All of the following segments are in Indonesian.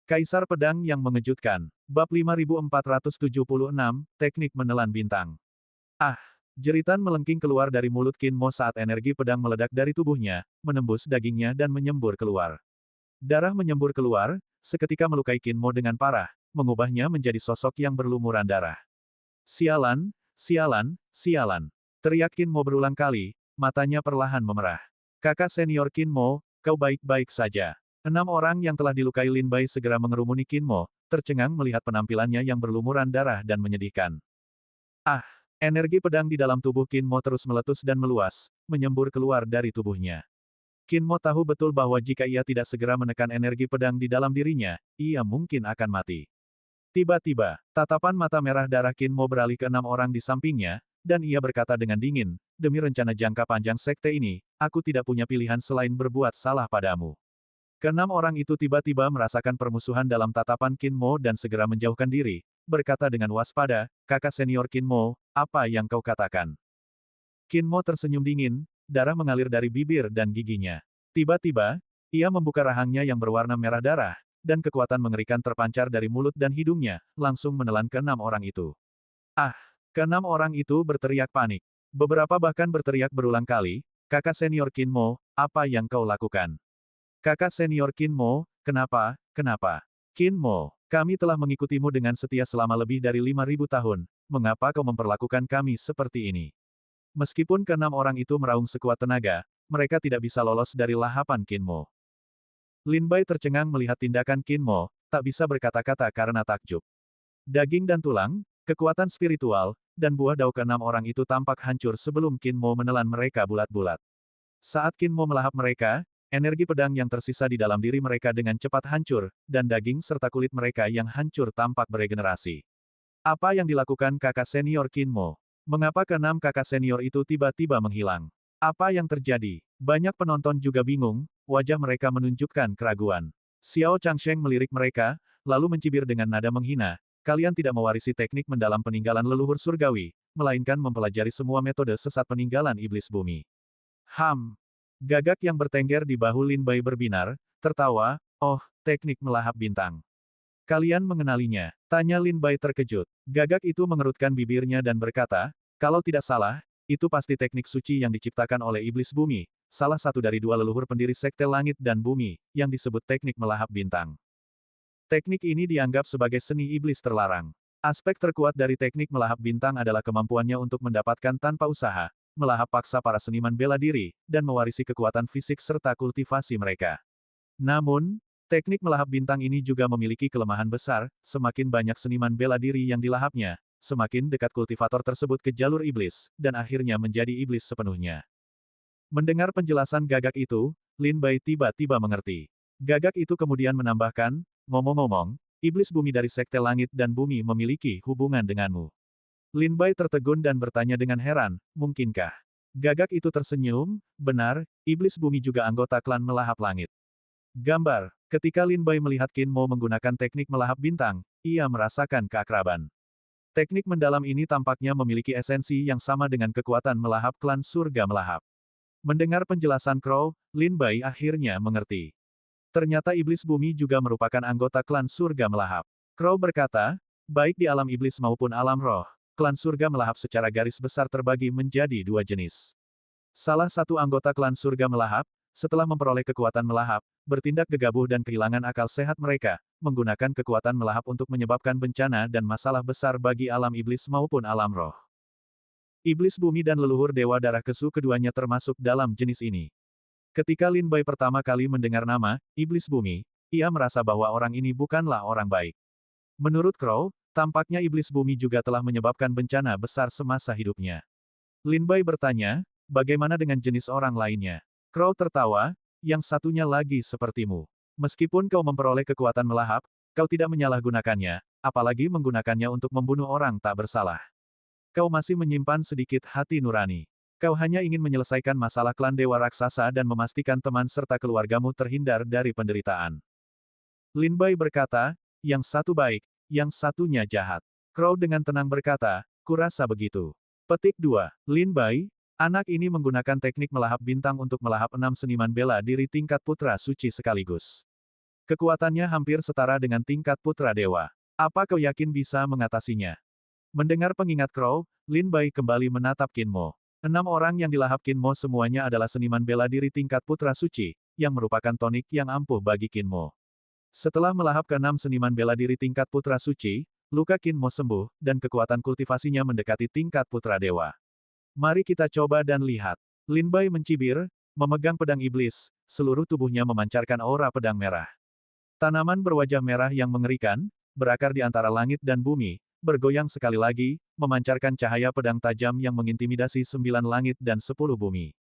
Kaisar Pedang yang Mengejutkan. Bab 5476, Teknik Menelan Bintang. Ah! Jeritan melengking keluar dari mulut Qin Mo saat energi pedang meledak dari tubuhnya, menembus dagingnya dan menyembur keluar. Darah menyembur keluar, seketika melukai Qin Mo dengan parah, mengubahnya menjadi sosok yang berlumuran darah. Sialan, sialan, sialan. Teriak Qin Mo berulang kali, matanya perlahan memerah. Kakak senior Qin Mo, kau baik-baik saja. 6 orang yang telah dilukai Lin Bai segera mengerumuni Qin Mo, tercengang melihat penampilannya yang berlumuran darah dan menyedihkan. Ah! Energi pedang di dalam tubuh Qin Mo terus meletus dan meluas, menyembur keluar dari tubuhnya. Qin Mo tahu betul bahwa jika ia tidak segera menekan energi pedang di dalam dirinya, ia mungkin akan mati. Tiba-tiba, tatapan mata merah darah Qin Mo beralih ke 6 orang di sampingnya, dan ia berkata dengan dingin, demi rencana jangka panjang sekte ini, aku tidak punya pilihan selain berbuat salah padamu. Keenam orang itu tiba-tiba merasakan permusuhan dalam tatapan Qin Mo dan segera menjauhkan diri, berkata dengan waspada, kakak senior Qin Mo, apa yang kau katakan? Qin Mo tersenyum dingin, darah mengalir dari bibir dan giginya. Tiba-tiba, ia membuka rahangnya yang berwarna merah darah, dan kekuatan mengerikan terpancar dari mulut dan hidungnya, langsung menelan keenam orang itu. Ah! Keenam orang itu berteriak panik. Beberapa bahkan berteriak berulang kali, kakak senior Qin Mo, apa yang kau lakukan? Kakak senior Qin Mo, kenapa? Qin Mo, kami telah mengikutimu dengan setia selama lebih dari 5.000 tahun, mengapa kau memperlakukan kami seperti ini? Meskipun keenam orang itu meraung sekuat tenaga, mereka tidak bisa lolos dari lahapan Qin Mo. Lin Bai tercengang melihat tindakan Qin Mo, tak bisa berkata-kata karena takjub. Daging dan tulang, kekuatan spiritual, dan buah dao keenam orang itu tampak hancur sebelum Qin Mo menelan mereka bulat-bulat. Saat Qin Mo melahap mereka, energi pedang yang tersisa di dalam diri mereka dengan cepat hancur, dan daging serta kulit mereka yang hancur tampak beregenerasi. Apa yang dilakukan kakak senior Qin Mo? Mengapa keenam kakak senior itu tiba-tiba menghilang? Apa yang terjadi? Banyak penonton juga bingung, wajah mereka menunjukkan keraguan. Xiao Changsheng melirik mereka, lalu mencibir dengan nada menghina, kalian tidak mewarisi teknik mendalam peninggalan leluhur surgawi, melainkan mempelajari semua metode sesat peninggalan iblis bumi. Gagak yang bertengger di bahu Lin Bai berbinar, tertawa, oh, teknik melahap bintang. Kalian mengenalinya? Tanya Lin Bai terkejut. Gagak itu mengerutkan bibirnya dan berkata, kalau tidak salah, itu pasti teknik suci yang diciptakan oleh iblis bumi, salah satu dari dua leluhur pendiri sekte langit dan bumi, yang disebut teknik melahap bintang. Teknik ini dianggap sebagai seni iblis terlarang. Aspek terkuat dari teknik melahap bintang adalah kemampuannya untuk mendapatkan tanpa usaha, melahap paksa para seniman bela diri, dan mewarisi kekuatan fisik serta kultivasi mereka. Namun, teknik melahap bintang ini juga memiliki kelemahan besar, semakin banyak seniman bela diri yang dilahapnya, semakin dekat kultivator tersebut ke jalur iblis, dan akhirnya menjadi iblis sepenuhnya. Mendengar penjelasan Gagak itu, Lin Bai tiba-tiba mengerti. Gagak itu kemudian menambahkan, ngomong-ngomong, iblis bumi dari sekte langit dan bumi memiliki hubungan denganmu. Lin Bai tertegun dan bertanya dengan heran, mungkinkah? Gagak itu tersenyum, benar, iblis bumi juga anggota klan melahap langit. Gambar, ketika Lin Bai melihat Qin Mo menggunakan teknik melahap bintang, ia merasakan keakraban. Teknik mendalam ini tampaknya memiliki esensi yang sama dengan kekuatan melahap klan surga melahap. Mendengar penjelasan Crow, Lin Bai akhirnya mengerti. Ternyata iblis bumi juga merupakan anggota klan surga melahap. Crow berkata, baik di alam iblis maupun alam roh, klan surga melahap secara garis besar terbagi menjadi dua jenis. Salah satu anggota klan surga melahap, setelah memperoleh kekuatan melahap, bertindak gegabah dan kehilangan akal sehat mereka, menggunakan kekuatan melahap untuk menyebabkan bencana dan masalah besar bagi alam iblis maupun alam roh. Iblis bumi dan leluhur dewa darah kesu keduanya termasuk dalam jenis ini. Ketika Lin Bai pertama kali mendengar nama, iblis bumi, ia merasa bahwa orang ini bukanlah orang baik. Menurut Crow, tampaknya iblis bumi juga telah menyebabkan bencana besar semasa hidupnya. Lin Bai bertanya, bagaimana dengan jenis orang lainnya? Crow tertawa, yang satunya lagi sepertimu. Meskipun kau memperoleh kekuatan melahap, kau tidak menyalahgunakannya, apalagi menggunakannya untuk membunuh orang tak bersalah. Kau masih menyimpan sedikit hati nurani. Kau hanya ingin menyelesaikan masalah klan dewa raksasa dan memastikan teman serta keluargamu terhindar dari penderitaan. Lin Bai berkata, yang satu baik, yang satunya jahat. Crow dengan tenang berkata, kurasa begitu. Petik 2. Lin Bai, anak ini menggunakan teknik melahap bintang untuk melahap 6 seniman bela diri tingkat putra suci sekaligus. Kekuatannya hampir setara dengan tingkat putra dewa. Apa kau yakin bisa mengatasinya? Mendengar pengingat Crow, Lin Bai kembali menatap Qin Mo. 6 orang yang dilahap Qin Mo semuanya adalah seniman bela diri tingkat putra suci, yang merupakan tonik yang ampuh bagi Qin Mo. Setelah melahap ke-6 seniman bela diri tingkat putra suci, luka Qin Mo sembuh, dan kekuatan kultivasinya mendekati tingkat putra dewa. Mari kita coba dan lihat. Lin Bai mencibir, memegang pedang iblis, seluruh tubuhnya memancarkan aura pedang merah. Tanaman berwajah merah yang mengerikan, berakar di antara langit dan bumi, bergoyang sekali lagi, memancarkan cahaya pedang tajam yang mengintimidasi 9 langit dan 10 bumi.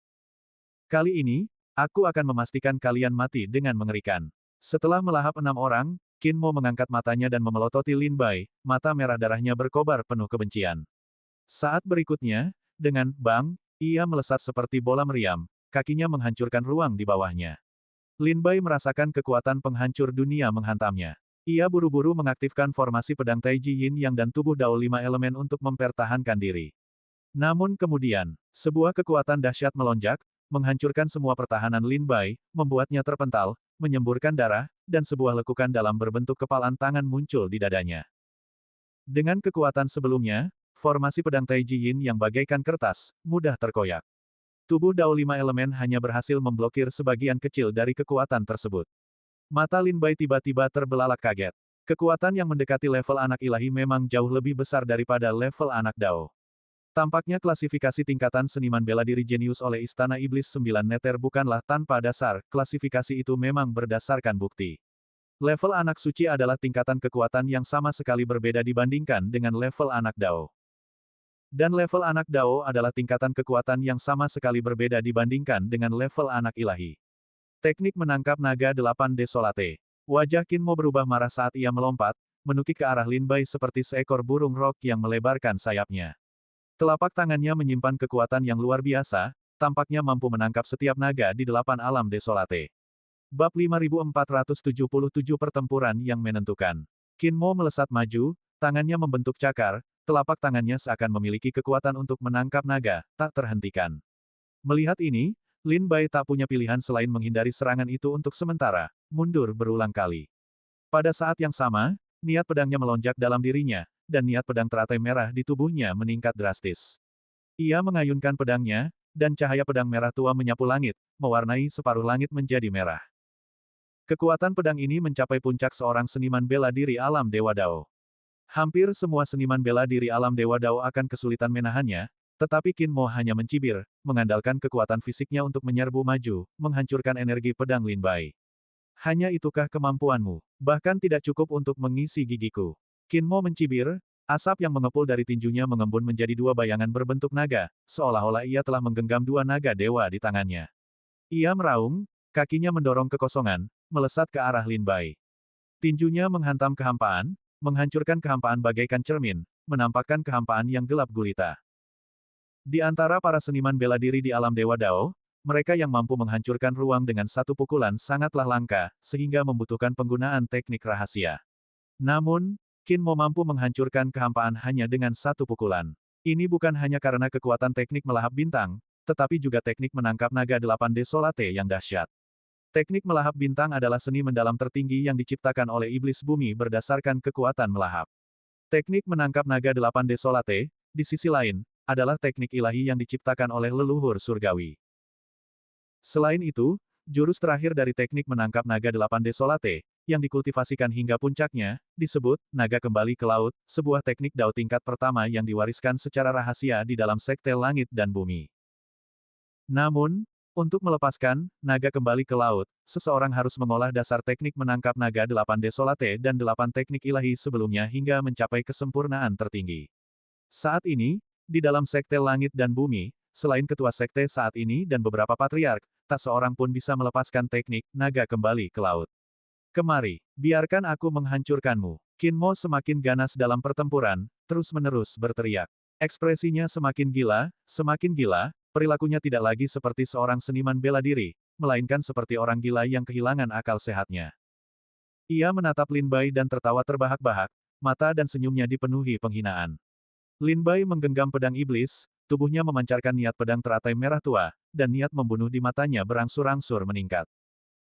Kali ini, aku akan memastikan kalian mati dengan mengerikan. Setelah melahap 6 orang, Qin Mo mengangkat matanya dan memelototi Lin Bai, mata merah darahnya berkobar penuh kebencian. Saat berikutnya, dengan bang, ia melesat seperti bola meriam, kakinya menghancurkan ruang di bawahnya. Lin Bai merasakan kekuatan penghancur dunia menghantamnya. Ia buru-buru mengaktifkan formasi pedang Taiji Yin Yang dan tubuh Dao 5 elemen untuk mempertahankan diri. Namun kemudian, sebuah kekuatan dahsyat melonjak, menghancurkan semua pertahanan Lin Bai, membuatnya terpental, menyemburkan darah, dan sebuah lekukan dalam berbentuk kepalan tangan muncul di dadanya. Dengan kekuatan sebelumnya, formasi pedang Taiji Yin yang bagaikan kertas, mudah terkoyak. Tubuh Dao 5 elemen hanya berhasil memblokir sebagian kecil dari kekuatan tersebut. Mata Lin Bai tiba-tiba terbelalak kaget. Kekuatan yang mendekati level anak ilahi memang jauh lebih besar daripada level anak Dao. Tampaknya klasifikasi tingkatan seniman bela diri jenius oleh Istana Iblis 9 Neter bukanlah tanpa dasar, klasifikasi itu memang berdasarkan bukti. Level anak suci adalah tingkatan kekuatan yang sama sekali berbeda dibandingkan dengan level anak Dao. Dan level anak Dao adalah tingkatan kekuatan yang sama sekali berbeda dibandingkan dengan level anak ilahi. Teknik menangkap naga 8 Desolate. Wajah Qin Mo berubah marah saat ia melompat, menukik ke arah Lin Bai seperti seekor burung rok yang melebarkan sayapnya. Telapak tangannya menyimpan kekuatan yang luar biasa, tampaknya mampu menangkap setiap naga di 8 alam Desolate. Bab 5477 Pertempuran yang menentukan. Qin Mo melesat maju, tangannya membentuk cakar, telapak tangannya seakan memiliki kekuatan untuk menangkap naga, tak terhentikan. Melihat ini, Lin Bai tak punya pilihan selain menghindari serangan itu untuk sementara, mundur berulang kali. Pada saat yang sama, niat pedangnya melonjak dalam dirinya, dan niat pedang teratai merah di tubuhnya meningkat drastis. Ia mengayunkan pedangnya, dan cahaya pedang merah tua menyapu langit, mewarnai separuh langit menjadi merah. Kekuatan pedang ini mencapai puncak seorang seniman bela diri alam Dewa Dao. Hampir semua seniman bela diri alam Dewa Dao akan kesulitan menahannya, tetapi Qin Mo hanya mencibir, mengandalkan kekuatan fisiknya untuk menyerbu maju, menghancurkan energi pedang Lin Bai. Hanya itukah kemampuanmu? Bahkan tidak cukup untuk mengisi gigiku. Qin Mo mencibir, asap yang mengepul dari tinjunya mengembun menjadi 2 bayangan berbentuk naga, seolah-olah ia telah menggenggam 2 naga dewa di tangannya. Ia meraung, kakinya mendorong kekosongan, melesat ke arah Lin Bai. Tinjunya menghantam kehampaan, menghancurkan kehampaan bagaikan cermin, menampakkan kehampaan yang gelap gulita. Di antara para seniman bela diri di alam Dewa Dao, mereka yang mampu menghancurkan ruang dengan satu pukulan sangatlah langka, sehingga membutuhkan penggunaan teknik rahasia. Namun, Qin Mo mampu menghancurkan kehampaan hanya dengan satu pukulan. Ini bukan hanya karena kekuatan teknik melahap bintang, tetapi juga teknik menangkap naga 8 Desolate yang dahsyat. Teknik melahap bintang adalah seni mendalam tertinggi yang diciptakan oleh iblis bumi berdasarkan kekuatan melahap. Teknik menangkap naga 8 Desolate, di sisi lain, adalah teknik ilahi yang diciptakan oleh leluhur surgawi. Selain itu, jurus terakhir dari teknik menangkap naga 8 Desolate, yang dikultivasikan hingga puncaknya, disebut naga kembali ke laut, sebuah teknik Dao tingkat pertama yang diwariskan secara rahasia di dalam sekte langit dan bumi. Namun, untuk melepaskan naga kembali ke laut, seseorang harus mengolah dasar teknik menangkap naga 8 Desolate dan 8 teknik ilahi sebelumnya hingga mencapai kesempurnaan tertinggi. Saat ini, di dalam sekte langit dan bumi, selain ketua sekte saat ini dan beberapa patriark, tak seorang pun bisa melepaskan teknik naga kembali ke laut. Kemari, biarkan aku menghancurkanmu. Qin Mo semakin ganas dalam pertempuran, terus-menerus berteriak. Ekspresinya semakin gila, perilakunya tidak lagi seperti seorang seniman bela diri, melainkan seperti orang gila yang kehilangan akal sehatnya. Ia menatap Lin Bai dan tertawa terbahak-bahak, mata dan senyumnya dipenuhi penghinaan. Lin Bai menggenggam pedang iblis, tubuhnya memancarkan niat pedang teratai merah tua, dan niat membunuh di matanya berangsur-angsur meningkat.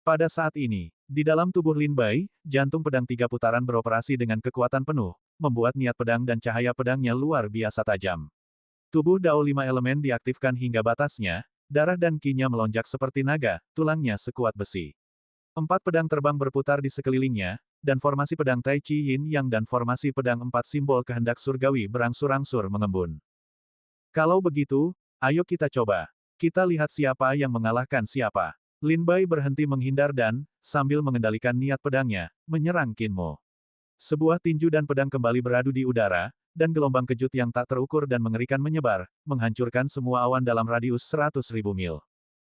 Pada saat ini, di dalam tubuh Lin Bai, jantung pedang 3 putaran beroperasi dengan kekuatan penuh, membuat niat pedang dan cahaya pedangnya luar biasa tajam. Tubuh Dao Lima Elemen diaktifkan hingga batasnya, darah dan ki-nya melonjak seperti naga, tulangnya sekuat besi. 4 pedang terbang berputar di sekelilingnya, dan formasi pedang Tai Chi Yin Yang dan formasi pedang 4 simbol kehendak surgawi berangsur-angsur mengembun. Kalau begitu, ayo kita coba. Kita lihat siapa yang mengalahkan siapa. Lin Bai berhenti menghindar dan, sambil mengendalikan niat pedangnya, menyerang Qin Mo. Sebuah tinju dan pedang kembali beradu di udara, dan gelombang kejut yang tak terukur dan mengerikan menyebar, menghancurkan semua awan dalam radius 100.000 mil.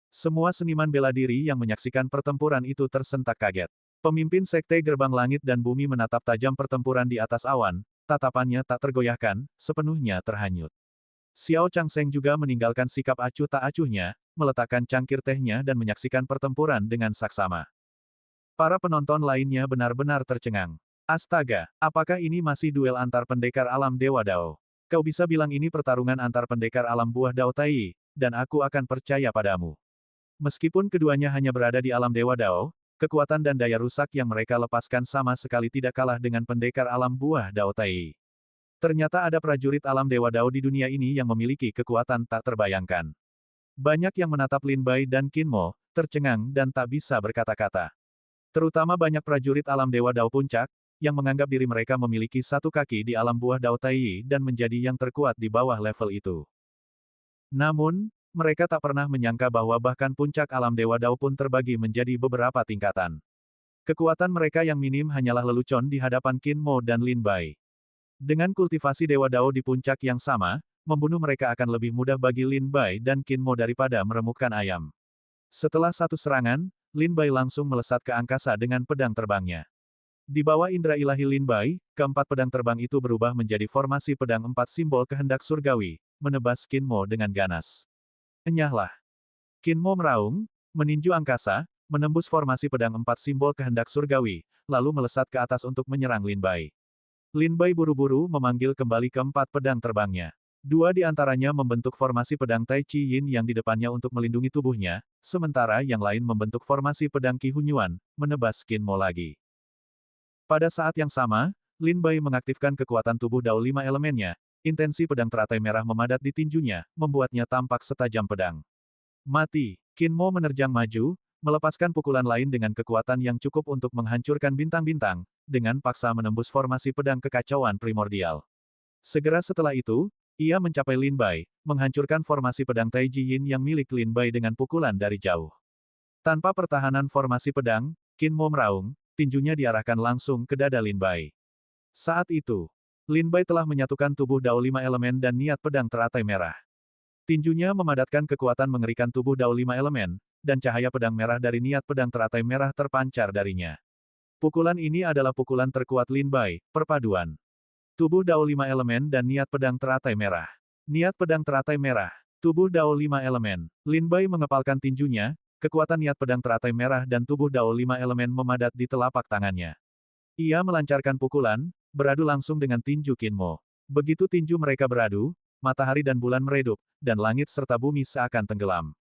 Semua seniman bela diri yang menyaksikan pertempuran itu tersentak kaget. Pemimpin Sekte Gerbang Langit dan Bumi menatap tajam pertempuran di atas awan, tatapannya tak tergoyahkan, sepenuhnya terhanyut. Xiao Changsheng juga meninggalkan sikap acuh tak acuhnya, meletakkan cangkir tehnya dan menyaksikan pertempuran dengan saksama. Para penonton lainnya benar-benar tercengang. Astaga, apakah ini masih duel antar pendekar alam Dewa Dao? Kau bisa bilang ini pertarungan antar pendekar alam buah Dao Tai, dan aku akan percaya padamu. Meskipun keduanya hanya berada di alam Dewa Dao, kekuatan dan daya rusak yang mereka lepaskan sama sekali tidak kalah dengan pendekar alam buah Dao Tai. Ternyata ada prajurit alam Dewa Dao di dunia ini yang memiliki kekuatan tak terbayangkan. Banyak yang menatap Lin Bai dan Qin Mo, tercengang dan tak bisa berkata-kata. Terutama banyak prajurit alam Dewa Dao Puncak, yang menganggap diri mereka memiliki 1 kaki di alam buah Dao Tai dan menjadi yang terkuat di bawah level itu. Namun, mereka tak pernah menyangka bahwa bahkan puncak alam Dewa Dao pun terbagi menjadi beberapa tingkatan. Kekuatan mereka yang minim hanyalah lelucon di hadapan Qin Mo dan Lin Bai. Dengan kultivasi Dewa Dao di puncak yang sama, membunuh mereka akan lebih mudah bagi Lin Bai dan Qin Mo daripada meremukkan ayam. Setelah satu serangan, Lin Bai langsung melesat ke angkasa dengan pedang terbangnya. Di bawah indera ilahi Lin Bai, keempat pedang terbang itu berubah menjadi formasi pedang 4 simbol kehendak surgawi, menebas Qin Mo dengan ganas. Enyahlah. Qin Mo meraung, meninju angkasa, menembus formasi pedang 4 simbol kehendak surgawi, lalu melesat ke atas untuk menyerang Lin Bai. Lin Bai buru-buru memanggil kembali keempat pedang terbangnya. 2 di antaranya membentuk formasi pedang Tai Chi Yin yang di depannya untuk melindungi tubuhnya, sementara yang lain membentuk formasi pedang Qi Hunyuan, menebas Qin Mo lagi. Pada saat yang sama, Lin Bai mengaktifkan kekuatan tubuh Dao Lima Elemennya, intensi pedang teratai merah memadat di tinjunya, membuatnya tampak setajam pedang. Mati, Qin Mo menerjang maju, melepaskan pukulan lain dengan kekuatan yang cukup untuk menghancurkan bintang-bintang, dengan paksa menembus formasi pedang kekacauan primordial. Segera setelah itu, ia mencapai Lin Bai, menghancurkan formasi pedang Tai Ji Yin yang milik Lin Bai dengan pukulan dari jauh. Tanpa pertahanan formasi pedang, Qin Mo meraung, tinjunya diarahkan langsung ke dada Lin Bai. Saat itu, Lin Bai telah menyatukan tubuh Dao Lima Elemen dan niat pedang teratai merah. Tinjunya memadatkan kekuatan mengerikan tubuh Dao Lima Elemen, dan cahaya pedang merah dari niat pedang teratai merah terpancar darinya. Pukulan ini adalah pukulan terkuat Lin Bai, perpaduan tubuh Dao Lima Elemen dan niat pedang teratai merah. Niat pedang teratai merah, tubuh Dao Lima Elemen. Lin Bai mengepalkan tinjunya, kekuatan niat pedang teratai merah dan tubuh Dao Lima Elemen memadat di telapak tangannya. Ia melancarkan pukulan, beradu langsung dengan tinju Qin Mo. Begitu tinju mereka beradu, matahari dan bulan meredup, dan langit serta bumi seakan tenggelam.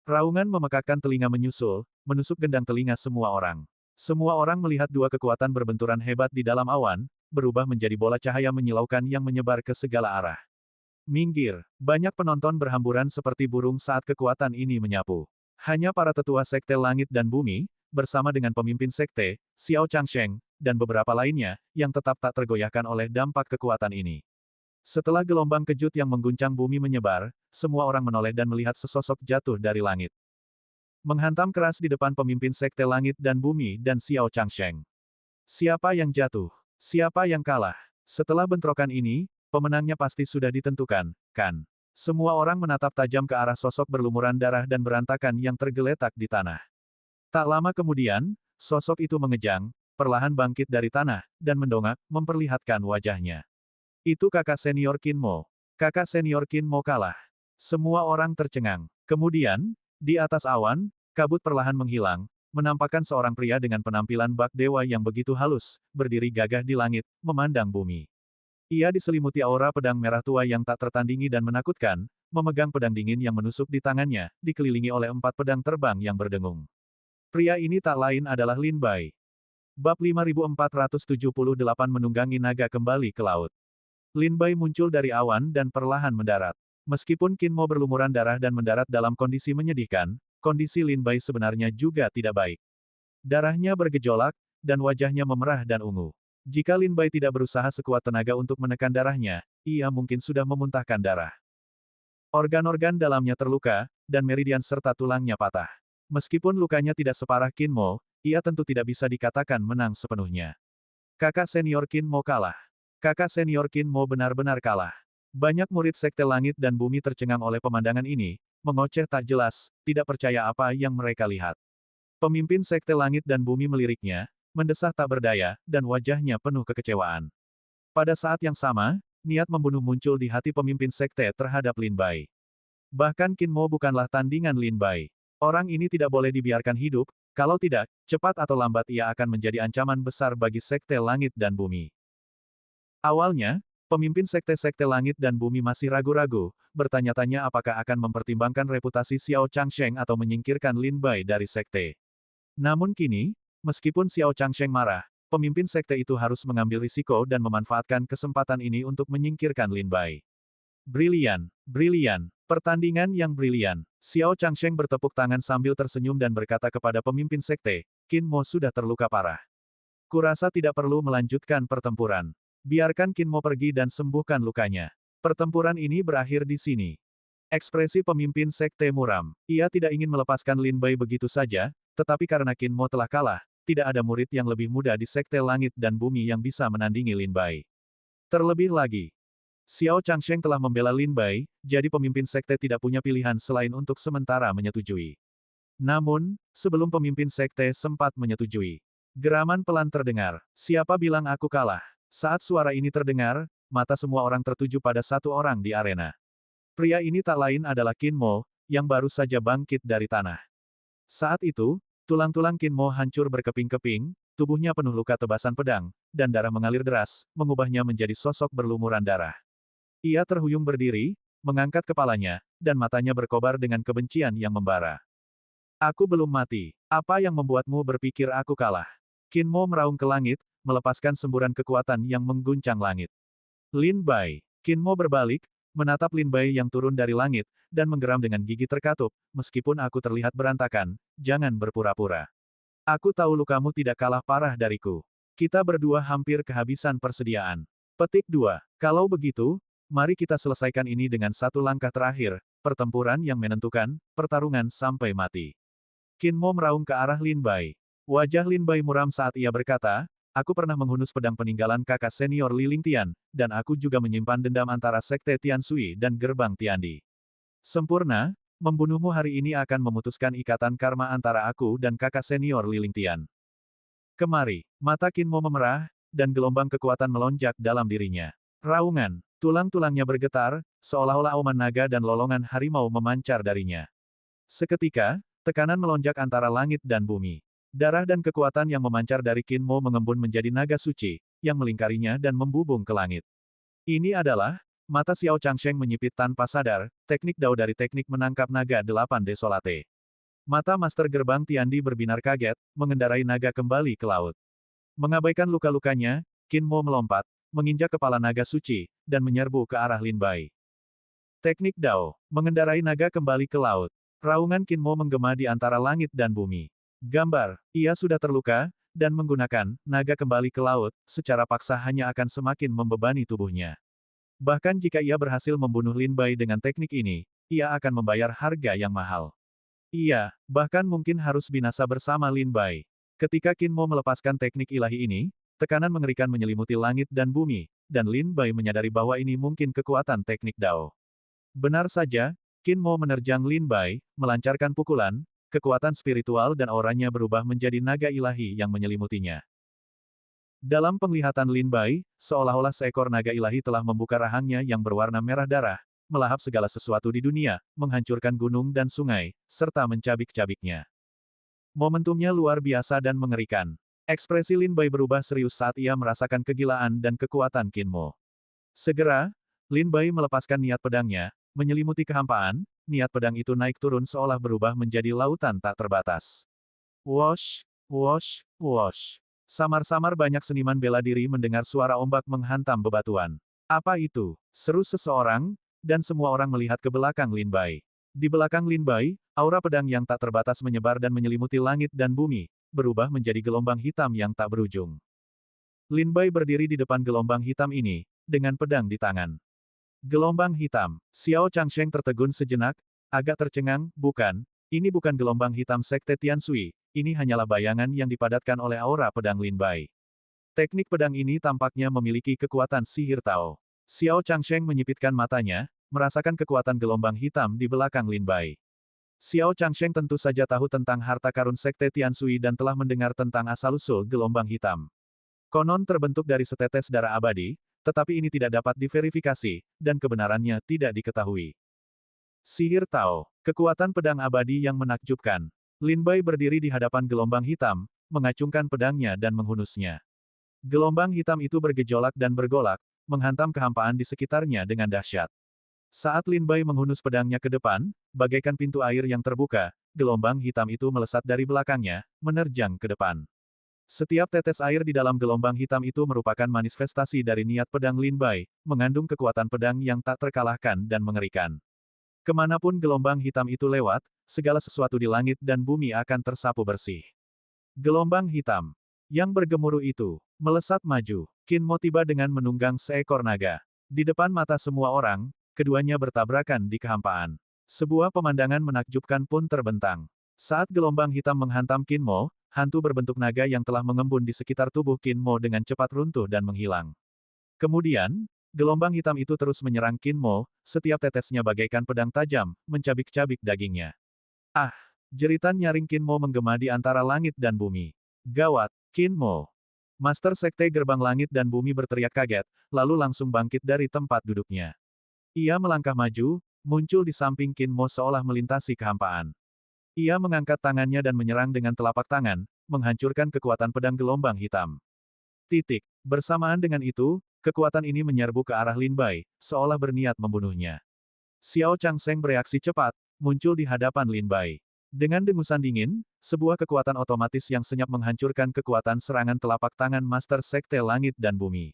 Raungan memekakkan telinga menyusul, menusuk gendang telinga semua orang. Semua orang melihat 2 kekuatan berbenturan hebat di dalam awan, berubah menjadi bola cahaya menyilaukan yang menyebar ke segala arah. Minggir, banyak penonton berhamburan seperti burung saat kekuatan ini menyapu. Hanya para tetua Sekte Langit dan Bumi, bersama dengan pemimpin Sekte, Xiao Changsheng, dan beberapa lainnya, yang tetap tak tergoyahkan oleh dampak kekuatan ini. Setelah gelombang kejut yang mengguncang bumi menyebar, semua orang menoleh dan melihat sesosok jatuh dari langit. Menghantam keras di depan pemimpin Sekte Langit dan Bumi dan Xiao Changsheng. Siapa yang jatuh? Siapa yang kalah? Setelah bentrokan ini, pemenangnya pasti sudah ditentukan, kan? Semua orang menatap tajam ke arah sosok berlumuran darah dan berantakan yang tergeletak di tanah. Tak lama kemudian, sosok itu mengejang, perlahan bangkit dari tanah, dan mendongak, memperlihatkan wajahnya. Itu kakak senior Qin Mo. Kakak senior Qin Mo kalah. Semua orang tercengang. Kemudian, di atas awan, kabut perlahan menghilang, menampakkan seorang pria dengan penampilan bak dewa yang begitu halus, berdiri gagah di langit, memandang bumi. Ia diselimuti aura pedang merah tua yang tak tertandingi dan menakutkan, memegang pedang dingin yang menusuk di tangannya, dikelilingi oleh 4 pedang terbang yang berdengung. Pria ini tak lain adalah Lin Bai. Bab 5478 menunggangi naga kembali ke laut. Lin Bai muncul dari awan dan perlahan mendarat. Meskipun Qin Mo berlumuran darah dan mendarat dalam kondisi menyedihkan, kondisi Lin Bai sebenarnya juga tidak baik. Darahnya bergejolak, dan wajahnya memerah dan ungu. Jika Lin Bai tidak berusaha sekuat tenaga untuk menekan darahnya, ia mungkin sudah memuntahkan darah. Organ-organ dalamnya terluka, dan meridian serta tulangnya patah. Meskipun lukanya tidak separah Qin Mo, ia tentu tidak bisa dikatakan menang sepenuhnya. Kakak senior Qin Mo kalah. Kakak senior Qin Mo benar-benar kalah. Banyak murid Sekte Langit dan Bumi tercengang oleh pemandangan ini, mengoceh tak jelas, tidak percaya apa yang mereka lihat. Pemimpin Sekte Langit dan Bumi meliriknya, mendesah tak berdaya, dan wajahnya penuh kekecewaan. Pada saat yang sama, niat membunuh muncul di hati pemimpin sekte terhadap Lin Bai. Bahkan Qin Mo bukanlah tandingan Lin Bai. Orang ini tidak boleh dibiarkan hidup, kalau tidak, cepat atau lambat ia akan menjadi ancaman besar bagi Sekte Langit dan Bumi. Awalnya, pemimpin Sekte-Sekte Langit dan Bumi masih ragu-ragu, bertanya-tanya apakah akan mempertimbangkan reputasi Xiao Changsheng atau menyingkirkan Lin Bai dari sekte. Namun kini, meskipun Xiao Changsheng marah, pemimpin sekte itu harus mengambil risiko dan memanfaatkan kesempatan ini untuk menyingkirkan Lin Bai. Brilian, brilian, pertandingan yang brilian. Xiao Changsheng bertepuk tangan sambil tersenyum dan berkata kepada pemimpin sekte, Qin Mo sudah terluka parah. Kurasa tidak perlu melanjutkan pertempuran. Biarkan Qin Mo pergi dan sembuhkan lukanya. Pertempuran ini berakhir di sini. Ekspresi pemimpin sekte muram. Ia tidak ingin melepaskan Lin Bai begitu saja, tetapi karena Qin Mo telah kalah, tidak ada murid yang lebih muda di Sekte Langit dan Bumi yang bisa menandingi Lin Bai. Terlebih lagi, Xiao Changsheng telah membela Lin Bai, jadi pemimpin sekte tidak punya pilihan selain untuk sementara menyetujui. Namun, sebelum pemimpin sekte sempat menyetujui, geraman pelan terdengar. Siapa bilang aku kalah? Saat suara ini terdengar, mata semua orang tertuju pada satu orang di arena. Pria ini tak lain adalah Qin Mo, yang baru saja bangkit dari tanah. Saat itu, tulang-tulang Qin Mo hancur berkeping-keping, tubuhnya penuh luka tebasan pedang, dan darah mengalir deras, mengubahnya menjadi sosok berlumuran darah. Ia terhuyung berdiri, mengangkat kepalanya, dan matanya berkobar dengan kebencian yang membara. Aku belum mati. Apa yang membuatmu berpikir aku kalah? Qin Mo meraung ke langit, melepaskan semburan kekuatan yang mengguncang langit. Lin Bai. Qin Mo berbalik, menatap Lin Bai yang turun dari langit, dan menggeram dengan gigi terkatup, meskipun aku terlihat berantakan, jangan berpura-pura. Aku tahu lukamu tidak kalah parah dariku. Kita berdua hampir kehabisan persediaan. Petik 2. Kalau begitu, mari kita selesaikan ini dengan satu langkah terakhir, pertempuran yang menentukan, pertarungan sampai mati. Qin Mo meraung ke arah Lin Bai. Wajah Lin Bai muram saat ia berkata, aku pernah menghunus pedang peninggalan kakak senior Li Lingtian, dan aku juga menyimpan dendam antara Sekte Tiansui dan Gerbang Tiandi. Sempurna, membunuhmu hari ini akan memutuskan ikatan karma antara aku dan kakak senior Li Lingtian. Kemari, mata Qin Mo memerah, dan gelombang kekuatan melonjak dalam dirinya. Raungan, tulang-tulangnya bergetar, seolah-olah auman naga dan lolongan harimau memancar darinya. Seketika, tekanan melonjak antara langit dan bumi. Darah dan kekuatan yang memancar dari Qin Mo mengembun menjadi naga suci, yang melingkarinya dan membubung ke langit. Ini adalah, mata Xiao Changsheng menyipit tanpa sadar, teknik Dao dari teknik menangkap naga 8 Desolate. Mata Master Gerbang Tiandi berbinar kaget, mengendarai naga kembali ke laut. Mengabaikan luka-lukanya, Qin Mo melompat, menginjak kepala naga suci, dan menyerbu ke arah Lin Bai. Teknik Dao, mengendarai naga kembali ke laut. Raungan Qin Mo menggema di antara langit dan bumi. Gambar, ia sudah terluka, dan menggunakan naga kembali ke laut, secara paksa hanya akan semakin membebani tubuhnya. Bahkan jika ia berhasil membunuh Lin Bai dengan teknik ini, ia akan membayar harga yang mahal. Ia, bahkan mungkin harus binasa bersama Lin Bai. Ketika Qin Mo melepaskan teknik ilahi ini, tekanan mengerikan menyelimuti langit dan bumi, dan Lin Bai menyadari bahwa ini mungkin kekuatan teknik Dao. Benar saja, Qin Mo menerjang Lin Bai, melancarkan pukulan, kekuatan spiritual dan auranya berubah menjadi naga ilahi yang menyelimutinya. Dalam penglihatan Lin Bai, seolah-olah seekor naga ilahi telah membuka rahangnya yang berwarna merah darah, melahap segala sesuatu di dunia, menghancurkan gunung dan sungai, serta mencabik-cabiknya. Momentumnya luar biasa dan mengerikan. Ekspresi Lin Bai berubah serius saat ia merasakan kegilaan dan kekuatan Qin Mo. Segera, Lin Bai melepaskan niat pedangnya, menyelimuti kehampaan, niat pedang itu naik turun seolah berubah menjadi lautan tak terbatas. Wosh, wosh, wosh. Samar-samar banyak seniman bela diri mendengar suara ombak menghantam bebatuan. Apa itu? Seru seseorang, dan semua orang melihat ke belakang Lin Bai. Di belakang Lin Bai, aura pedang yang tak terbatas menyebar dan menyelimuti langit dan bumi, berubah menjadi gelombang hitam yang tak berujung. Lin Bai berdiri di depan gelombang hitam ini, dengan pedang di tangan. Gelombang hitam. Xiao Changsheng tertegun sejenak, agak tercengang, bukan, ini bukan gelombang hitam Sekte Tianshui, ini hanyalah bayangan yang dipadatkan oleh aura pedang Lin Bai. Teknik pedang ini tampaknya memiliki kekuatan sihir Tao. Xiao Changsheng menyipitkan matanya, merasakan kekuatan gelombang hitam di belakang Lin Bai. Xiao Changsheng tentu saja tahu tentang harta karun Sekte Tianshui dan telah mendengar tentang asal-usul gelombang hitam. Konon terbentuk dari setetes darah abadi, tetapi ini tidak dapat diverifikasi, dan kebenarannya tidak diketahui. Sihir Tao, kekuatan pedang abadi yang menakjubkan. Lin Bai berdiri di hadapan gelombang hitam, mengacungkan pedangnya dan menghunusnya. Gelombang hitam itu bergejolak dan bergolak, menghantam kehampaan di sekitarnya dengan dahsyat. Saat Lin Bai menghunus pedangnya ke depan, bagaikan pintu air yang terbuka, gelombang hitam itu melesat dari belakangnya, menerjang ke depan. Setiap tetes air di dalam gelombang hitam itu merupakan manifestasi dari niat pedang Lin Bai, mengandung kekuatan pedang yang tak terkalahkan dan mengerikan. Kemanapun gelombang hitam itu lewat, segala sesuatu di langit dan bumi akan tersapu bersih. Gelombang hitam yang bergemuruh itu melesat maju. Qin Mo tiba dengan menunggang seekor naga. Di depan mata semua orang, keduanya bertabrakan di kehampaan. Sebuah pemandangan menakjubkan pun terbentang. Saat gelombang hitam menghantam Qin Mo, hantu berbentuk naga yang telah mengembun di sekitar tubuh Qin Mo dengan cepat runtuh dan menghilang. Kemudian, gelombang hitam itu terus menyerang Qin Mo, setiap tetesnya bagaikan pedang tajam, mencabik-cabik dagingnya. Ah! Jeritan nyaring Qin Mo menggema di antara langit dan bumi. Gawat, Qin Mo! Master Sekte Gerbang Langit dan Bumi berteriak kaget, lalu langsung bangkit dari tempat duduknya. Ia melangkah maju, muncul di samping Qin Mo seolah melintasi kehampaan. Ia mengangkat tangannya dan menyerang dengan telapak tangan, menghancurkan kekuatan pedang gelombang hitam. Titik. Bersamaan dengan itu, kekuatan ini menyerbu ke arah Lin Bai, seolah berniat membunuhnya. Xiao Changsheng bereaksi cepat, muncul di hadapan Lin Bai. Dengan dengusan dingin, sebuah kekuatan otomatis yang senyap menghancurkan kekuatan serangan telapak tangan Master Sekte Langit dan Bumi.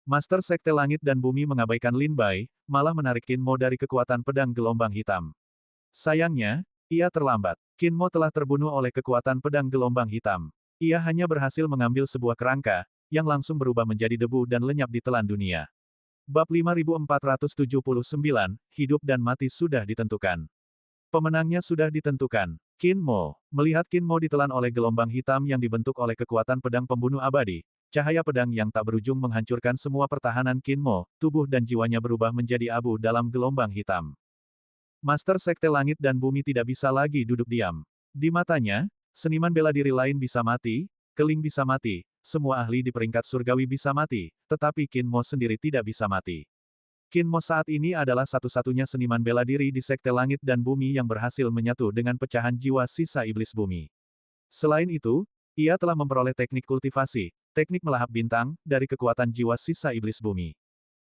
Master Sekte Langit dan Bumi mengabaikan Lin Bai, malah menarik Qin Mo dari kekuatan pedang gelombang hitam. Sayangnya, ia terlambat. Qin Mo telah terbunuh oleh kekuatan pedang gelombang hitam. Ia hanya berhasil mengambil sebuah kerangka, yang langsung berubah menjadi debu dan lenyap di telan dunia. Bab 5479, Hidup dan Mati sudah ditentukan. Pemenangnya sudah ditentukan. Qin Mo. Melihat Qin Mo ditelan oleh gelombang hitam yang dibentuk oleh kekuatan pedang pembunuh abadi, cahaya pedang yang tak berujung menghancurkan semua pertahanan Qin Mo, tubuh dan jiwanya berubah menjadi abu dalam gelombang hitam. Master Sekte Langit dan Bumi tidak bisa lagi duduk diam. Di matanya, seniman bela diri lain bisa mati, Keling bisa mati, semua ahli di peringkat surgawi bisa mati, tetapi Qin Mo sendiri tidak bisa mati. Qin Mo saat ini adalah satu-satunya seniman bela diri di Sekte Langit dan Bumi yang berhasil menyatu dengan pecahan jiwa sisa iblis bumi. Selain itu, ia telah memperoleh teknik kultivasi, teknik melahap bintang, dari kekuatan jiwa sisa iblis bumi.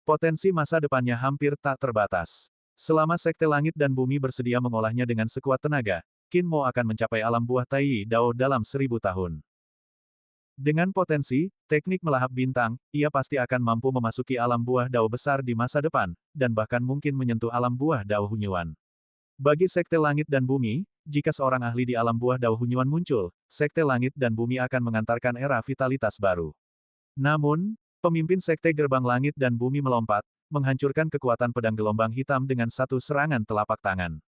Potensi masa depannya hampir tak terbatas. Selama Sekte Langit dan Bumi bersedia mengolahnya dengan sekuat tenaga, Qin Mo akan mencapai alam buah Tai Dao dalam 1000 tahun. Dengan potensi, teknik melahap bintang, ia pasti akan mampu memasuki alam buah dao besar di masa depan, dan bahkan mungkin menyentuh alam buah dao Hunyuan. Bagi Sekte Langit dan Bumi, jika seorang ahli di alam buah dao Hunyuan muncul, Sekte Langit dan Bumi akan mengantarkan era vitalitas baru. Namun, pemimpin Sekte Gerbang Langit dan Bumi melompat, menghancurkan kekuatan pedang gelombang hitam dengan satu serangan telapak tangan.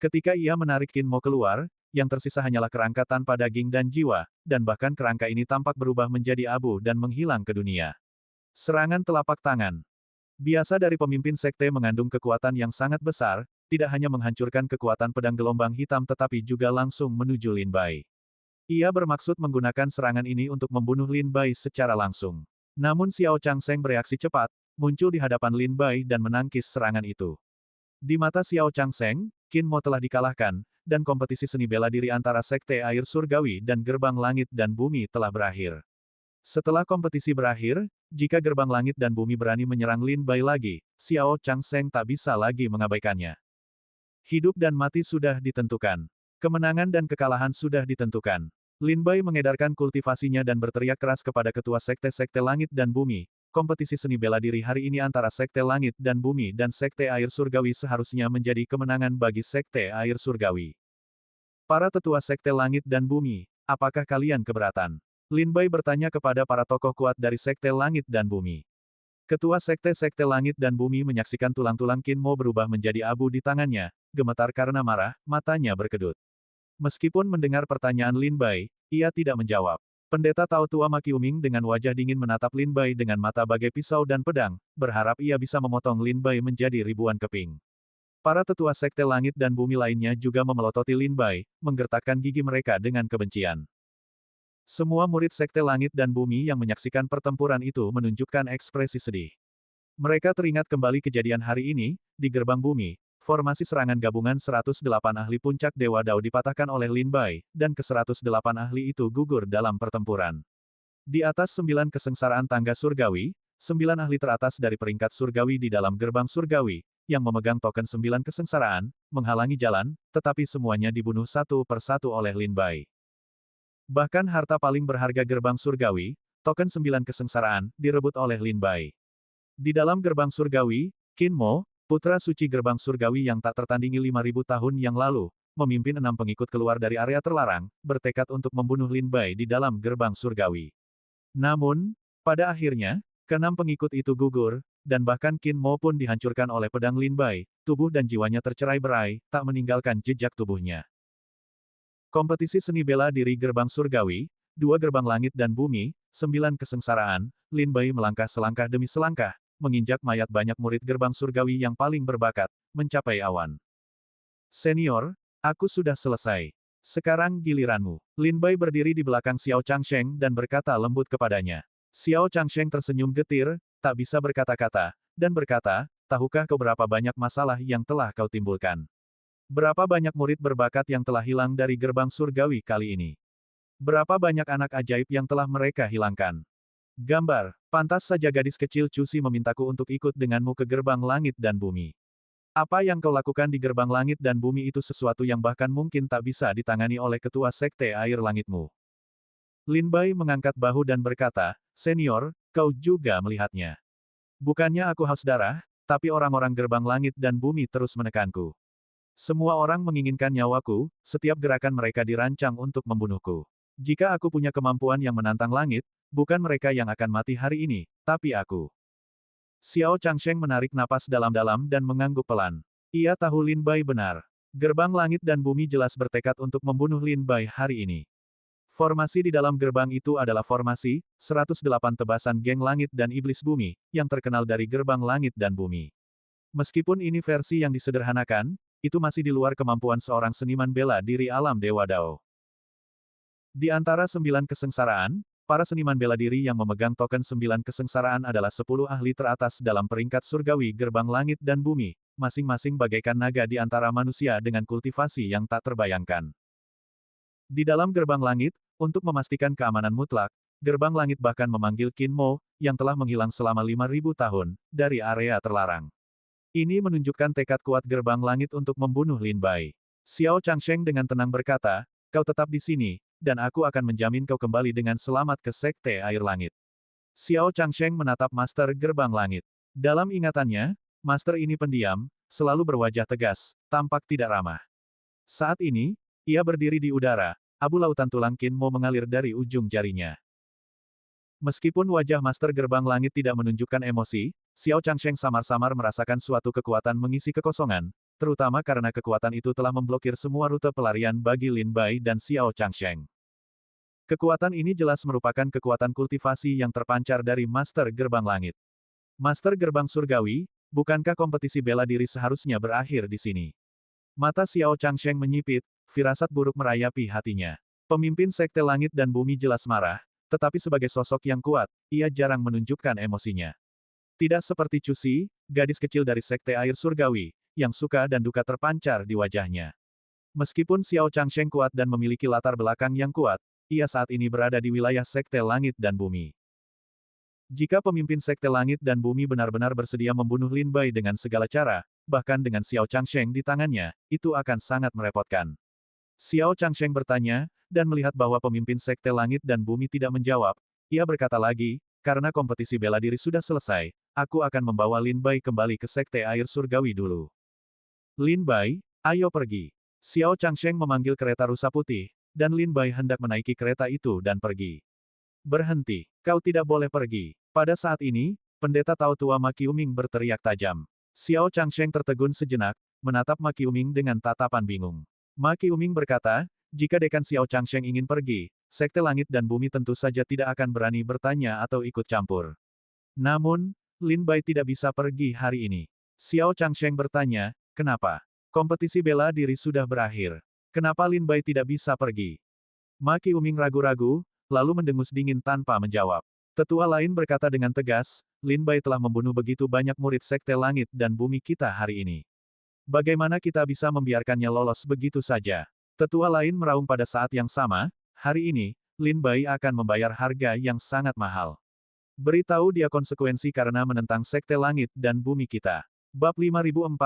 Ketika ia menarik Qin Mo keluar, yang tersisa hanyalah kerangka tanpa daging dan jiwa, dan bahkan kerangka ini tampak berubah menjadi abu dan menghilang ke dunia. Serangan telapak tangan. Biasa dari pemimpin sekte mengandung kekuatan yang sangat besar, tidak hanya menghancurkan kekuatan pedang gelombang hitam tetapi juga langsung menuju Lin Bai. Ia bermaksud menggunakan serangan ini untuk membunuh Lin Bai secara langsung. Namun Xiao Changsheng bereaksi cepat, muncul di hadapan Lin Bai dan menangkis serangan itu. Di mata Xiao Changsheng, Qin Mo telah dikalahkan, dan kompetisi seni bela diri antara Sekte Air Surgawi dan Gerbang Langit dan Bumi telah berakhir. Setelah kompetisi berakhir, jika Gerbang Langit dan Bumi berani menyerang Lin Bai lagi, Xiao Changsheng tak bisa lagi mengabaikannya. Hidup dan mati sudah ditentukan. Kemenangan dan kekalahan sudah ditentukan. Lin Bai mengedarkan kultivasinya dan berteriak keras kepada ketua Sekte-Sekte Langit dan Bumi. Kompetisi seni bela diri hari ini antara Sekte Langit dan Bumi dan Sekte Air Surgawi seharusnya menjadi kemenangan bagi Sekte Air Surgawi. Para tetua Sekte Langit dan Bumi, apakah kalian keberatan? Lin Bai bertanya kepada para tokoh kuat dari Sekte Langit dan Bumi. Ketua Sekte-Sekte Langit dan Bumi menyaksikan tulang-tulang Qin Mo berubah menjadi abu di tangannya, gemetar karena marah, matanya berkedut. Meskipun mendengar pertanyaan Lin Bai, ia tidak menjawab. Pendeta Tao Tua Ma Qiuming dengan wajah dingin menatap Lin Bai dengan mata bagai pisau dan pedang, berharap ia bisa memotong Lin Bai menjadi ribuan keping. Para tetua Sekte Langit dan Bumi lainnya juga memelototi Lin Bai, menggertakkan gigi mereka dengan kebencian. Semua murid Sekte Langit dan Bumi yang menyaksikan pertempuran itu menunjukkan ekspresi sedih. Mereka teringat kembali kejadian hari ini, di gerbang bumi. Formasi serangan gabungan 108 ahli puncak Dewa Dao dipatahkan oleh Lin Bai, dan ke-108 ahli itu gugur dalam pertempuran. Di atas 9 kesengsaraan tangga surgawi, 9 ahli teratas dari peringkat surgawi di dalam gerbang surgawi, yang memegang token 9 kesengsaraan, menghalangi jalan, tetapi semuanya dibunuh satu persatu oleh Lin Bai. Bahkan harta paling berharga gerbang surgawi, token 9 kesengsaraan, direbut oleh Lin Bai. Di dalam gerbang surgawi, Qin Mo, putra suci gerbang surgawi yang tak tertandingi 5.000 tahun yang lalu, memimpin 6 pengikut keluar dari area terlarang, bertekad untuk membunuh Lin Bai di dalam gerbang surgawi. Namun, pada akhirnya, ke-6 pengikut itu gugur, dan bahkan Qin Mo pun dihancurkan oleh pedang Lin Bai, tubuh dan jiwanya tercerai-berai, tak meninggalkan jejak tubuhnya. Kompetisi seni bela diri gerbang surgawi, 2 gerbang langit dan bumi, 9 kesengsaraan, Lin Bai melangkah selangkah demi selangkah, menginjak mayat banyak murid gerbang surgawi yang paling berbakat, mencapai awan. Senior, aku sudah selesai. Sekarang giliranmu. Lin Bai berdiri di belakang Xiao Changsheng dan berkata lembut kepadanya. Xiao Changsheng tersenyum getir, tak bisa berkata-kata, dan berkata, tahukah kau berapa banyak masalah yang telah kau timbulkan? Berapa banyak murid berbakat yang telah hilang dari gerbang surgawi kali ini? Berapa banyak anak ajaib yang telah mereka hilangkan? Gambar, pantas saja gadis kecil Cusi memintaku untuk ikut denganmu ke gerbang langit dan bumi. Apa yang kau lakukan di gerbang langit dan bumi itu sesuatu yang bahkan mungkin tak bisa ditangani oleh ketua sekte air langitmu. Lin Bai mengangkat bahu dan berkata, Senior, kau juga melihatnya. Bukannya aku haus darah, tapi orang-orang gerbang langit dan bumi terus menekanku. Semua orang menginginkan nyawaku, setiap gerakan mereka dirancang untuk membunuhku. Jika aku punya kemampuan yang menantang langit, bukan mereka yang akan mati hari ini, tapi aku. Xiao Changsheng menarik napas dalam-dalam dan mengangguk pelan. Ia tahu Lin Bai benar. Gerbang langit dan bumi jelas bertekad untuk membunuh Lin Bai hari ini. Formasi di dalam gerbang itu adalah formasi 108 tebasan geng langit dan iblis bumi, yang terkenal dari gerbang langit dan bumi. Meskipun ini versi yang disederhanakan, itu masih di luar kemampuan seorang seniman bela diri alam Dewa Dao. Di antara 9 kesengsaraan, para seniman bela diri yang memegang token 9 kesengsaraan adalah 10 ahli teratas dalam peringkat surgawi gerbang langit dan bumi, masing-masing bagaikan naga di antara manusia dengan kultivasi yang tak terbayangkan. Di dalam gerbang langit, untuk memastikan keamanan mutlak, gerbang langit bahkan memanggil Qin Mo, yang telah menghilang selama 5.000 tahun, dari area terlarang. Ini menunjukkan tekad kuat gerbang langit untuk membunuh Lin Bai. Xiao Changsheng dengan tenang berkata, kau tetap di sini, dan aku akan menjamin kau kembali dengan selamat ke Sekte Air Langit. Xiao Changsheng menatap Master Gerbang Langit. Dalam ingatannya, Master ini pendiam, selalu berwajah tegas, tampak tidak ramah. Saat ini, ia berdiri di udara, abu lautan tulang Qin Mo mengalir dari ujung jarinya. Meskipun wajah Master Gerbang Langit tidak menunjukkan emosi, Xiao Changsheng samar-samar merasakan suatu kekuatan mengisi kekosongan, terutama karena kekuatan itu telah memblokir semua rute pelarian bagi Lin Bai dan Xiao Changsheng. Kekuatan ini jelas merupakan kekuatan kultivasi yang terpancar dari Master Gerbang Langit. Master Gerbang Surgawi, bukankah kompetisi bela diri seharusnya berakhir di sini? Mata Xiao Changsheng menyipit, firasat buruk merayapi hatinya. Pemimpin Sekte Langit dan Bumi jelas marah, tetapi sebagai sosok yang kuat, ia jarang menunjukkan emosinya. Tidak seperti Cusi, gadis kecil dari Sekte Air Surgawi, yang suka dan duka terpancar di wajahnya. Meskipun Xiao Changsheng kuat dan memiliki latar belakang yang kuat, ia saat ini berada di wilayah Sekte Langit dan Bumi. Jika pemimpin Sekte Langit dan Bumi benar-benar bersedia membunuh Lin Bai dengan segala cara, bahkan dengan Xiao Changsheng di tangannya, itu akan sangat merepotkan. Xiao Changsheng bertanya, dan melihat bahwa pemimpin Sekte Langit dan Bumi tidak menjawab, ia berkata lagi, karena kompetisi bela diri sudah selesai, aku akan membawa Lin Bai kembali ke Sekte Air Surgawi dulu. Lin Bai, ayo pergi. Xiao Changsheng memanggil kereta rusa putih, dan Lin Bai hendak menaiki kereta itu dan pergi. Berhenti, kau tidak boleh pergi. Pada saat ini, pendeta Tao tua Ma Qiuming berteriak tajam. Xiao Changsheng tertegun sejenak, menatap Ma Qiuming dengan tatapan bingung. Ma Qiuming berkata, jika Dekan Xiao Changsheng ingin pergi, Sekte Langit dan Bumi tentu saja tidak akan berani bertanya atau ikut campur. Namun, Lin Bai tidak bisa pergi hari ini. Xiao Changsheng bertanya, kenapa? Kompetisi bela diri sudah berakhir. Kenapa Lin Bai tidak bisa pergi? Ma Qiuming ragu-ragu, lalu mendengus dingin tanpa menjawab. Tetua lain berkata dengan tegas, Lin Bai telah membunuh begitu banyak murid Sekte Langit dan Bumi kita hari ini. Bagaimana kita bisa membiarkannya lolos begitu saja? Tetua lain meraung pada saat yang sama, hari ini, Lin Bai akan membayar harga yang sangat mahal. Beritahu dia konsekuensi karena menentang Sekte Langit dan Bumi kita. Bab 5480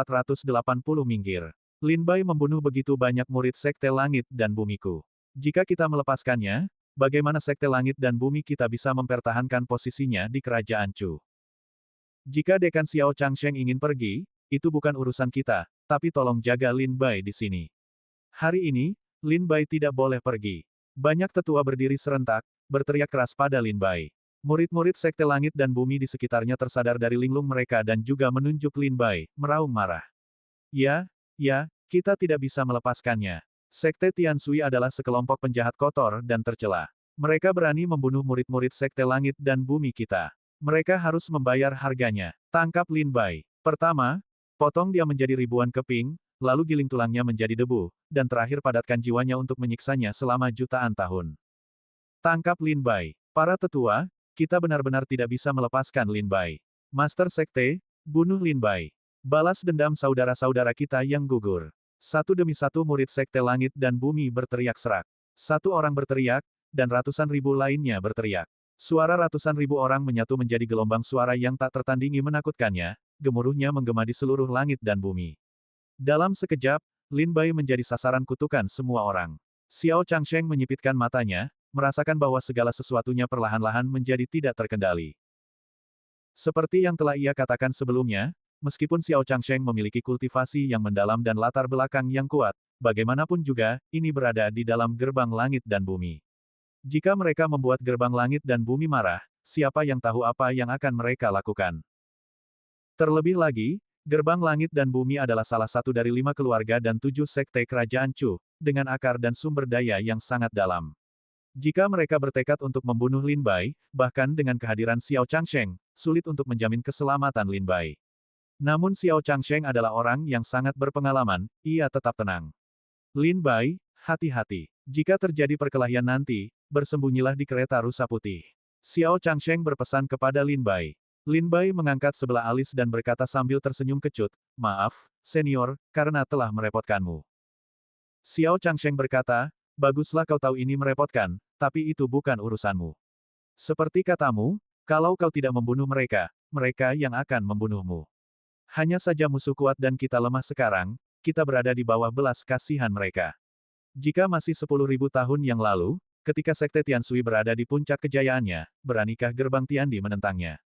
minggir. Lin Bai membunuh begitu banyak murid Sekte Langit dan Bumiku. Jika kita melepaskannya, bagaimana Sekte Langit dan Bumi kita bisa mempertahankan posisinya di Kerajaan Chu? Jika Dekan Xiao Changsheng ingin pergi, itu bukan urusan kita, tapi tolong jaga Lin Bai di sini. Hari ini, Lin Bai tidak boleh pergi. Banyak tetua berdiri serentak, berteriak keras pada Lin Bai. Murid-murid Sekte Langit dan Bumi di sekitarnya tersadar dari linglung mereka dan juga menunjuk Lin Bai, meraung marah. Ya, kita tidak bisa melepaskannya. Sekte Tianshui adalah sekelompok penjahat kotor dan tercela. Mereka berani membunuh murid-murid Sekte Langit dan Bumi kita. Mereka harus membayar harganya. Tangkap Lin Bai. Pertama, potong dia menjadi ribuan keping, lalu giling tulangnya menjadi debu, dan terakhir padatkan jiwanya untuk menyiksanya selama jutaan tahun. Tangkap Lin Bai. Para tetua, kita benar-benar tidak bisa melepaskan Lin Bai. Master Sekte, bunuh Lin Bai. Balas dendam saudara-saudara kita yang gugur. Satu demi satu murid Sekte Langit dan Bumi berteriak serak. Satu orang berteriak, dan ratusan ribu lainnya berteriak. Suara ratusan ribu orang menyatu menjadi gelombang suara yang tak tertandingi menakutkannya, gemuruhnya menggema di seluruh langit dan bumi. Dalam sekejap, Lin Bai menjadi sasaran kutukan semua orang. Xiao Changsheng menyipitkan matanya, merasakan bahwa segala sesuatunya perlahan-lahan menjadi tidak terkendali. Seperti yang telah ia katakan sebelumnya, meskipun Xiao Changsheng memiliki kultivasi yang mendalam dan latar belakang yang kuat, bagaimanapun juga, ini berada di dalam gerbang langit dan bumi. Jika mereka membuat gerbang langit dan bumi marah, siapa yang tahu apa yang akan mereka lakukan? Terlebih lagi, gerbang langit dan bumi adalah salah satu dari 5 keluarga dan 7 sekte kerajaan Chu, dengan akar dan sumber daya yang sangat dalam. Jika mereka bertekad untuk membunuh Lin Bai, bahkan dengan kehadiran Xiao Changsheng, sulit untuk menjamin keselamatan Lin Bai. Namun Xiao Changsheng adalah orang yang sangat berpengalaman, ia tetap tenang. Lin Bai, hati-hati. Jika terjadi perkelahian nanti, bersembunyilah di kereta rusa putih. Xiao Changsheng berpesan kepada Lin Bai. Lin Bai mengangkat sebelah alis dan berkata sambil tersenyum kecut, maaf, senior, karena telah merepotkanmu. Xiao Changsheng berkata, baguslah kau tahu ini merepotkan, tapi itu bukan urusanmu. Seperti katamu, kalau kau tidak membunuh mereka, mereka yang akan membunuhmu. Hanya saja musuh kuat dan kita lemah sekarang, kita berada di bawah belas kasihan mereka. Jika masih 10.000 tahun yang lalu, ketika Sekte Tianshui berada di puncak kejayaannya, beranikah gerbang Tiandi menentangnya?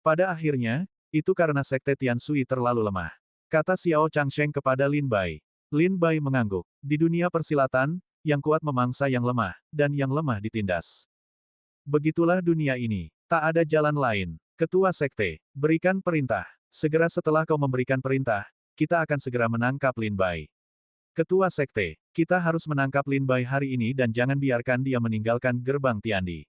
Pada akhirnya, itu karena Sekte Tianshui terlalu lemah. Kata Xiao Changsheng kepada Lin Bai. Lin Bai mengangguk. Di dunia persilatan, yang kuat memangsa yang lemah, dan yang lemah ditindas. Begitulah dunia ini. Tak ada jalan lain. Ketua Sekte, berikan perintah. Segera setelah kau memberikan perintah, kita akan segera menangkap Lin Bai. Ketua Sekte, kita harus menangkap Lin Bai hari ini dan jangan biarkan dia meninggalkan gerbang Tiandi.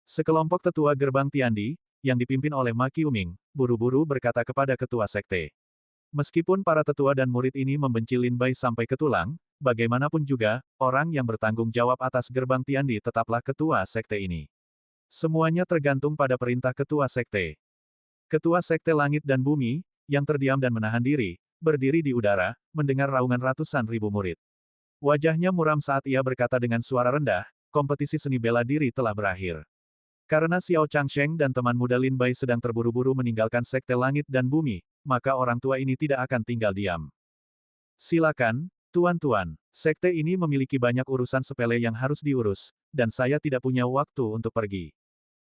Sekelompok tetua gerbang Tiandi, yang dipimpin oleh Ma Qiuming, buru-buru berkata kepada Ketua Sekte. Meskipun para tetua dan murid ini membenci Lin Bai sampai ke tulang, bagaimanapun juga, orang yang bertanggung jawab atas gerbang Tiandi tetaplah Ketua Sekte ini. Semuanya tergantung pada perintah Ketua Sekte. Ketua Sekte Langit dan Bumi, yang terdiam dan menahan diri, berdiri di udara, mendengar raungan ratusan ribu murid. Wajahnya muram saat ia berkata dengan suara rendah, kompetisi seni bela diri telah berakhir. Karena Xiao Changsheng dan teman muda Lin Bai sedang terburu-buru meninggalkan Sekte Langit dan Bumi, maka orang tua ini tidak akan tinggal diam. Silakan, Tuan-tuan, sekte ini memiliki banyak urusan sepele yang harus diurus, dan saya tidak punya waktu untuk pergi.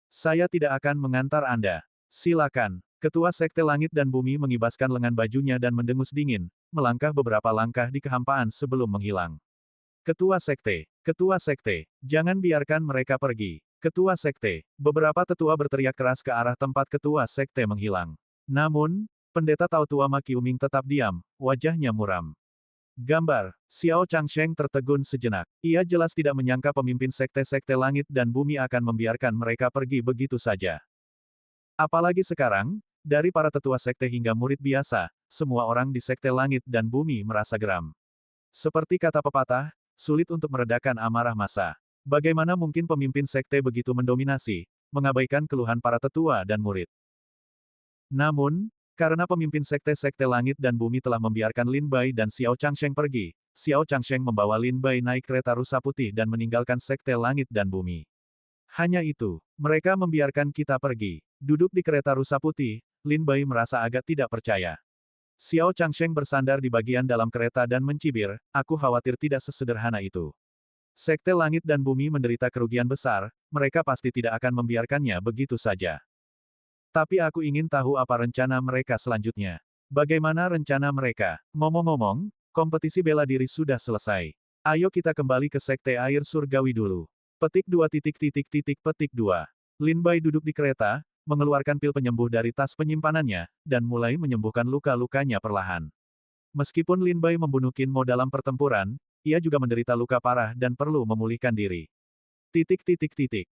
Saya tidak akan mengantar Anda. Silakan. Ketua Sekte Langit dan Bumi mengibaskan lengan bajunya dan mendengus dingin, melangkah beberapa langkah di kehampaan sebelum menghilang. Ketua Sekte, jangan biarkan mereka pergi. Ketua Sekte, beberapa tetua berteriak keras ke arah tempat Ketua Sekte menghilang. Namun, Pendeta Tao Tua Ma Qiuming tetap diam, wajahnya muram. Gambar, Xiao Changsheng tertegun sejenak. Ia jelas tidak menyangka pemimpin sekte-sekte langit dan bumi akan membiarkan mereka pergi begitu saja. Apalagi sekarang, dari para tetua sekte hingga murid biasa, semua orang di sekte langit dan bumi merasa geram. Seperti kata pepatah, sulit untuk meredakan amarah massa. Bagaimana mungkin pemimpin sekte begitu mendominasi, mengabaikan keluhan para tetua dan murid. Namun, karena pemimpin sekte-sekte langit dan bumi telah membiarkan Lin Bai dan Xiao Changsheng pergi, Xiao Changsheng membawa Lin Bai naik kereta rusa putih dan meninggalkan sekte langit dan bumi. Hanya itu, mereka membiarkan kita pergi. Duduk di kereta rusa putih, Lin Bai merasa agak tidak percaya. Xiao Changsheng bersandar di bagian dalam kereta dan mencibir, aku khawatir tidak sesederhana itu. Sekte langit dan bumi menderita kerugian besar, mereka pasti tidak akan membiarkannya begitu saja. Tapi aku ingin tahu apa rencana mereka selanjutnya. Bagaimana rencana mereka? Ngomong-ngomong, kompetisi bela diri sudah selesai. Ayo kita kembali ke Sekte Air Surgawi dulu. Petik 2 petik 2. Lin Bai duduk di kereta, mengeluarkan pil penyembuh dari tas penyimpanannya, dan mulai menyembuhkan luka-lukanya perlahan. Meskipun Lin Bai membunuh Qin Mo dalam pertempuran, ia juga menderita luka parah dan perlu memulihkan diri.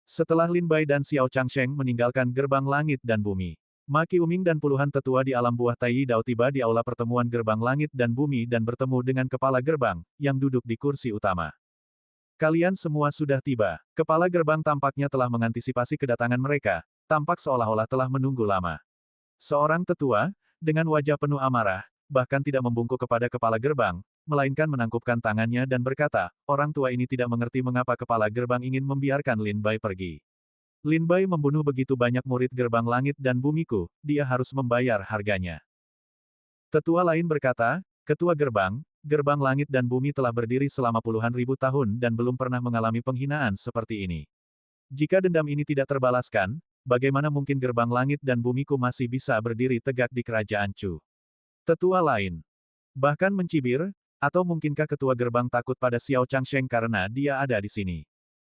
Setelah Lin Bai dan Xiao Changsheng meninggalkan gerbang langit dan bumi, Ma Qiuming dan puluhan tetua di alam buah Tai Dao tiba di aula pertemuan gerbang langit dan bumi dan bertemu dengan kepala gerbang, yang duduk di kursi utama. Kalian semua sudah tiba. Kepala gerbang tampaknya telah mengantisipasi kedatangan mereka, tampak seolah-olah telah menunggu lama. Seorang tetua, dengan wajah penuh amarah, bahkan tidak membungkuk kepada kepala gerbang, melainkan menangkupkan tangannya dan berkata, orang tua ini tidak mengerti mengapa kepala gerbang ingin membiarkan Lin Bai pergi. Lin Bai membunuh begitu banyak murid gerbang langit dan bumiku, dia harus membayar harganya. Tetua lain berkata, ketua gerbang langit dan bumi telah berdiri selama puluhan ribu tahun dan belum pernah mengalami penghinaan seperti ini. Jika dendam ini tidak terbalaskan, bagaimana mungkin gerbang langit dan bumiku masih bisa berdiri tegak di kerajaan Chu? Tetua lain bahkan mencibir, atau mungkinkah ketua gerbang takut pada Xiao Changsheng karena dia ada di sini?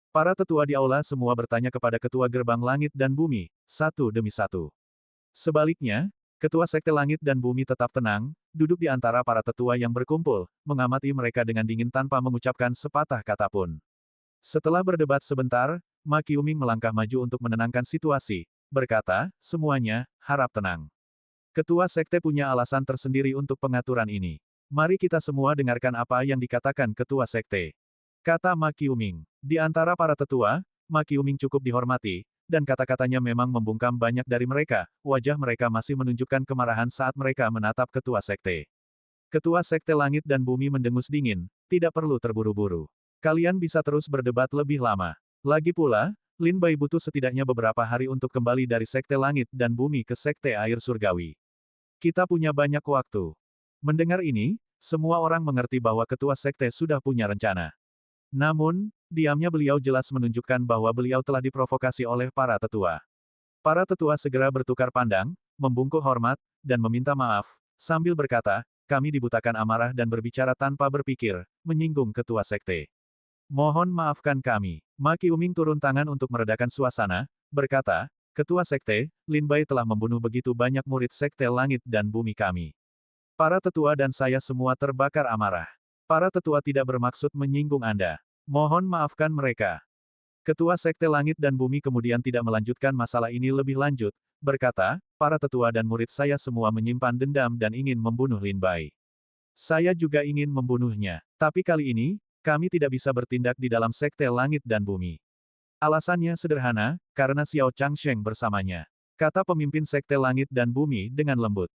Para tetua di aula semua bertanya kepada ketua gerbang langit dan bumi, satu demi satu. Sebaliknya, ketua sekte langit dan bumi tetap tenang, duduk di antara para tetua yang berkumpul, mengamati mereka dengan dingin tanpa mengucapkan sepatah kata pun. Setelah berdebat sebentar, Ma Qiuming melangkah maju untuk menenangkan situasi, berkata, semuanya, harap tenang. Ketua sekte punya alasan tersendiri untuk pengaturan ini. Mari kita semua dengarkan apa yang dikatakan ketua sekte. Kata Ma Qiuming. Di antara para tetua, Ma Qiuming cukup dihormati, dan kata-katanya memang membungkam banyak dari mereka, wajah mereka masih menunjukkan kemarahan saat mereka menatap ketua sekte. Ketua sekte langit dan bumi mendengus dingin, tidak perlu terburu-buru. Kalian bisa terus berdebat lebih lama. Lagi pula, Lin Bai butuh setidaknya beberapa hari untuk kembali dari sekte langit dan bumi ke sekte air surgawi. Kita punya banyak waktu. Mendengar ini, semua orang mengerti bahwa ketua sekte sudah punya rencana. Namun, diamnya beliau jelas menunjukkan bahwa beliau telah diprovokasi oleh para tetua. Para tetua segera bertukar pandang, membungkuk hormat, dan meminta maaf, sambil berkata, kami dibutakan amarah dan berbicara tanpa berpikir, menyinggung ketua sekte. Mohon maafkan kami. Ma Qiuming turun tangan untuk meredakan suasana, berkata, ketua sekte, Lin Bai telah membunuh begitu banyak murid sekte langit dan bumi kami. Para tetua dan saya semua terbakar amarah. Para tetua tidak bermaksud menyinggung Anda. Mohon maafkan mereka. Ketua Sekte Langit dan Bumi kemudian tidak melanjutkan masalah ini lebih lanjut, berkata, para tetua dan murid saya semua menyimpan dendam dan ingin membunuh Lin Bai. Saya juga ingin membunuhnya. Tapi kali ini, kami tidak bisa bertindak di dalam Sekte Langit dan Bumi. Alasannya sederhana, karena Xiao Changsheng bersamanya. Kata pemimpin Sekte Langit dan Bumi dengan lembut.